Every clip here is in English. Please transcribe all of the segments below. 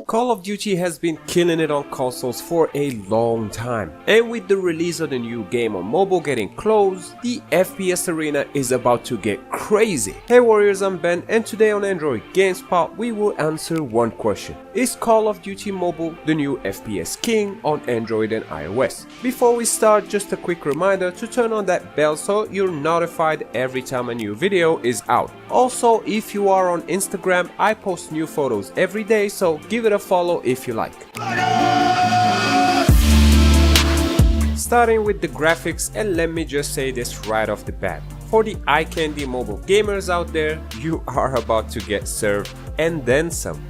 Call of Duty has been killing it on consoles for a long time, and with the release of the new game on mobile getting close, the FPS arena is about to get crazy. Hey Warriors, I'm Ben, and today on Android Gamespot we will answer one question. Is Call of Duty Mobile the new FPS king on Android and iOS? Before we start, just a quick reminder to turn on that bell so you're notified every time a new video is out. Also, if you are on Instagram, I post new photos every day, so give it a follow if you like. Starting with the graphics, and let me just say this right off the bat. For the eye candy mobile gamers out there, you are about to get served and then some.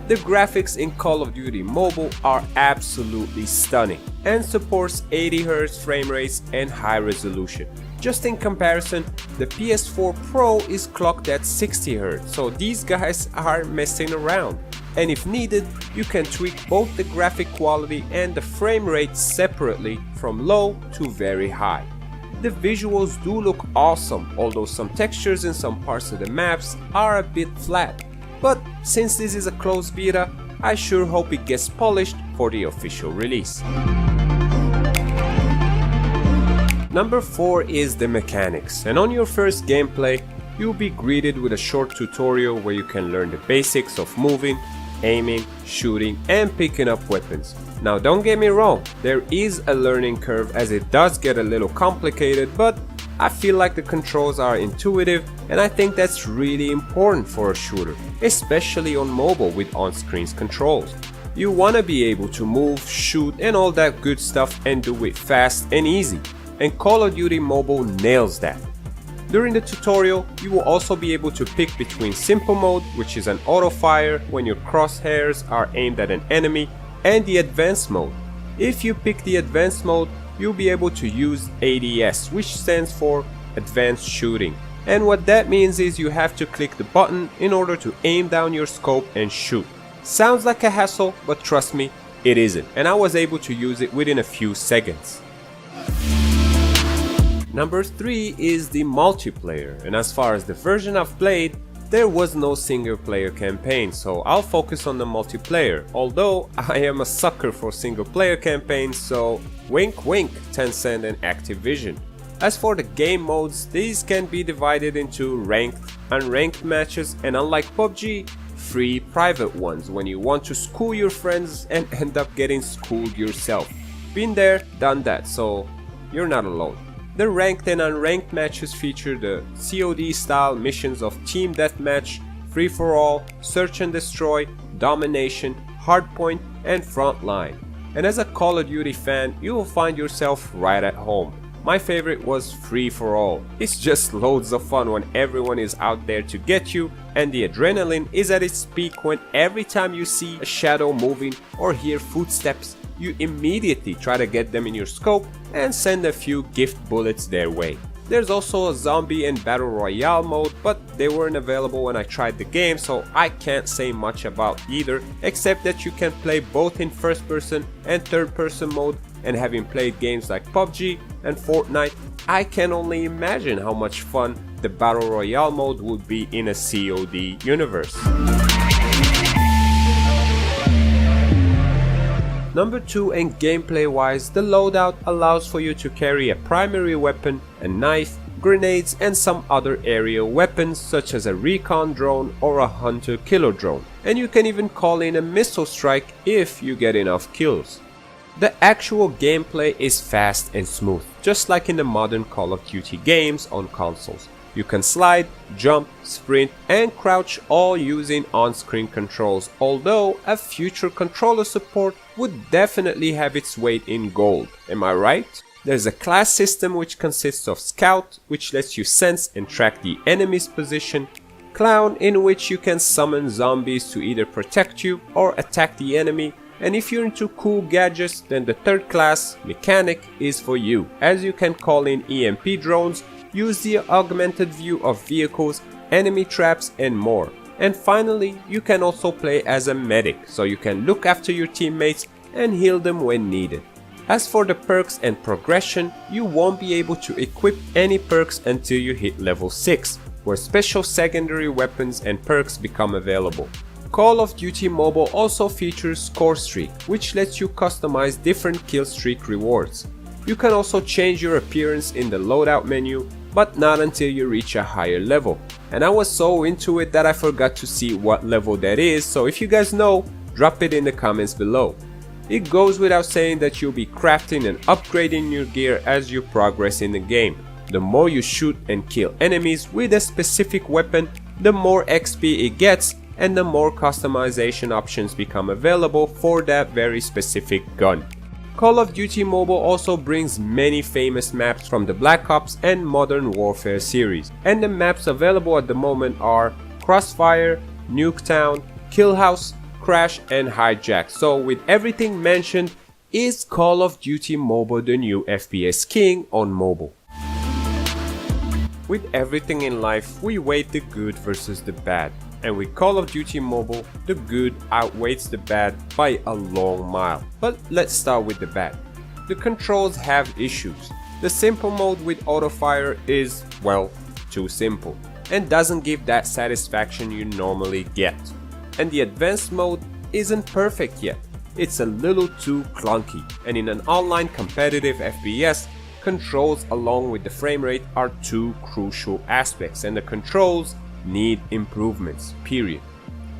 The graphics in Call of Duty Mobile are absolutely stunning and supports 80Hz frame rates and high resolution. Just in comparison, the PS4 Pro is clocked at 60Hz, so these guys aren't messing around. And if needed, you can tweak both the graphic quality and the frame rate separately from low to very high. The visuals do look awesome, although some textures in some parts of the maps are a bit flat. But since this is a closed beta, I sure hope it gets polished for the official release. Number 4 is the mechanics, and on your first gameplay, you'll be greeted with a short tutorial where you can learn the basics of moving, aiming, shooting, and picking up weapons. Now don't get me wrong, there is a learning curve as it does get a little complicated, but I feel like the controls are intuitive, and I think that's really important for a shooter, especially on mobile with on-screen controls. You want to be able to move, shoot, and all that good stuff and do it fast and easy, and Call of Duty Mobile nails that. During the tutorial, you will also be able to pick between simple mode, which is an auto fire when your crosshairs are aimed at an enemy, and the advanced mode. If you pick the advanced mode, you'll be able to use ADS, which stands for Advanced Shooting. And what that means is you have to click the button in order to aim down your scope and shoot. Sounds like a hassle, but trust me, it isn't, and I was able to use it within a few seconds. Number 3 is the multiplayer, and as far as the version I've played, there was no single player campaign, so I'll focus on the multiplayer, although I am a sucker for single player campaigns, so wink wink Tencent and Activision. As for the game modes, these can be divided into ranked, unranked matches, and unlike PUBG, free private ones when you want to school your friends and end up getting schooled yourself. Been there, done that, so you're not alone. The ranked and unranked matches feature the COD style missions of Team Deathmatch, Free for All, Search and Destroy, Domination, Hardpoint, and Frontline. And as a Call of Duty fan, you will find yourself right at home. My favorite was Free for All. It's just loads of fun when everyone is out there to get you, and the adrenaline is at its peak when every time you see a shadow moving or hear footsteps, you immediately try to get them in your scope and send a few gift bullets their way. There's also a zombie and battle royale mode, but they weren't available when I tried the game, so I can't say much about either, except that you can play both in first person and third person mode, and having played games like PUBG and Fortnite, I can only imagine how much fun the battle royale mode would be in a COD universe. Number 2, and gameplay wise, the loadout allows for you to carry a primary weapon, a knife, grenades, and some other aerial weapons such as a recon drone or a hunter killer drone, and you can even call in a missile strike if you get enough kills. The actual gameplay is fast and smooth, just like in the modern Call of Duty games on consoles. You can slide, jump, sprint, and crouch all using on-screen controls, although a future controller support would definitely have its weight in gold. Am I right? There's a class system which consists of Scout, which lets you sense and track the enemy's position, Clown, in which you can summon zombies to either protect you or attack the enemy, and if you're into cool gadgets, then the third class, Mechanic, is for you, as you can call in EMP drones, use the augmented view of vehicles, enemy traps, and more. And finally, you can also play as a medic, so you can look after your teammates and heal them when needed. As for the perks and progression, you won't be able to equip any perks until you hit level 6, where special secondary weapons and perks become available. Call of Duty Mobile also features Score Streak, which lets you customize different kill streak rewards. You can also change your appearance in the loadout menu, but not until you reach a higher level. And I was so into it that I forgot to see what level that is, so if you guys know, drop it in the comments below. It goes without saying that you'll be crafting and upgrading your gear as you progress in the game. The more you shoot and kill enemies with a specific weapon, the more XP it gets, and the more customization options become available for that very specific gun. Call of Duty Mobile also brings many famous maps from the Black Ops and Modern Warfare series, and the maps available at the moment are Crossfire, Nuketown, Kill House, Crash and Hijack. So with everything mentioned, is Call of Duty Mobile the new FPS king on mobile? With everything in life, we weigh the good versus the bad. And with Call of Duty Mobile, the good outweighs the bad by a long mile. But let's start with the bad. The controls have issues. The simple mode with autofire is, well, too simple, and doesn't give that satisfaction you normally get. And the advanced mode isn't perfect yet. It's a little too clunky, and in an online competitive FPS, controls along with the frame rate are two crucial aspects, and the controls need improvements, period.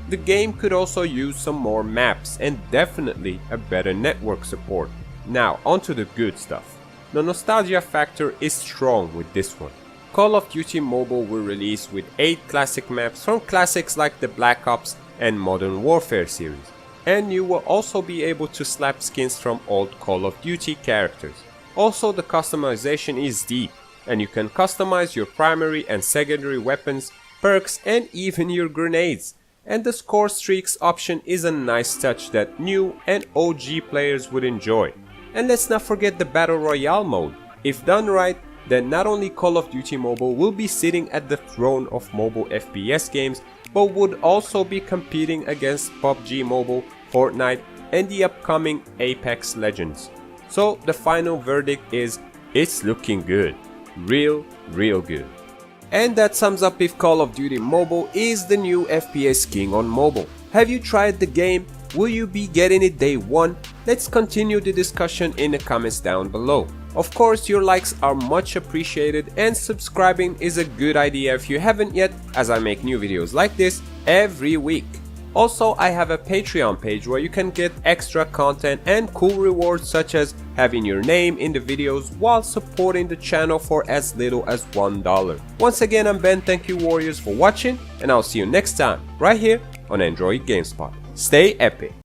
The game could also use some more maps and definitely a better network support. Now onto the good stuff. The nostalgia factor is strong with this one. Call of Duty Mobile will release with 8 classic maps from classics like the Black Ops and Modern Warfare series. And you will also be able to slap skins from old Call of Duty characters. Also, the customization is deep, and you can customize your primary and secondary weapons, perks and even your grenades. And the Score Streaks option is a nice touch that new and OG players would enjoy. And let's not forget the Battle Royale mode. If done right, then not only Call of Duty Mobile will be sitting at the throne of mobile FPS games, but would also be competing against PUBG Mobile, Fortnite and the upcoming Apex Legends. So the final verdict is, it's looking good. Real good. And that sums up if Call of Duty Mobile is the new FPS king on mobile. Have you tried the game? Will you be getting it day one? Let's continue the discussion in the comments down below. Of course, your likes are much appreciated, and subscribing is a good idea if you haven't yet, as I make new videos like this every week. Also, I have a Patreon page where you can get extra content and cool rewards such as having your name in the videos while supporting the channel for as little as $1. Once again, I'm Ben, thank you warriors for watching, and I'll see you next time right here on Android Gamespot. Stay epic!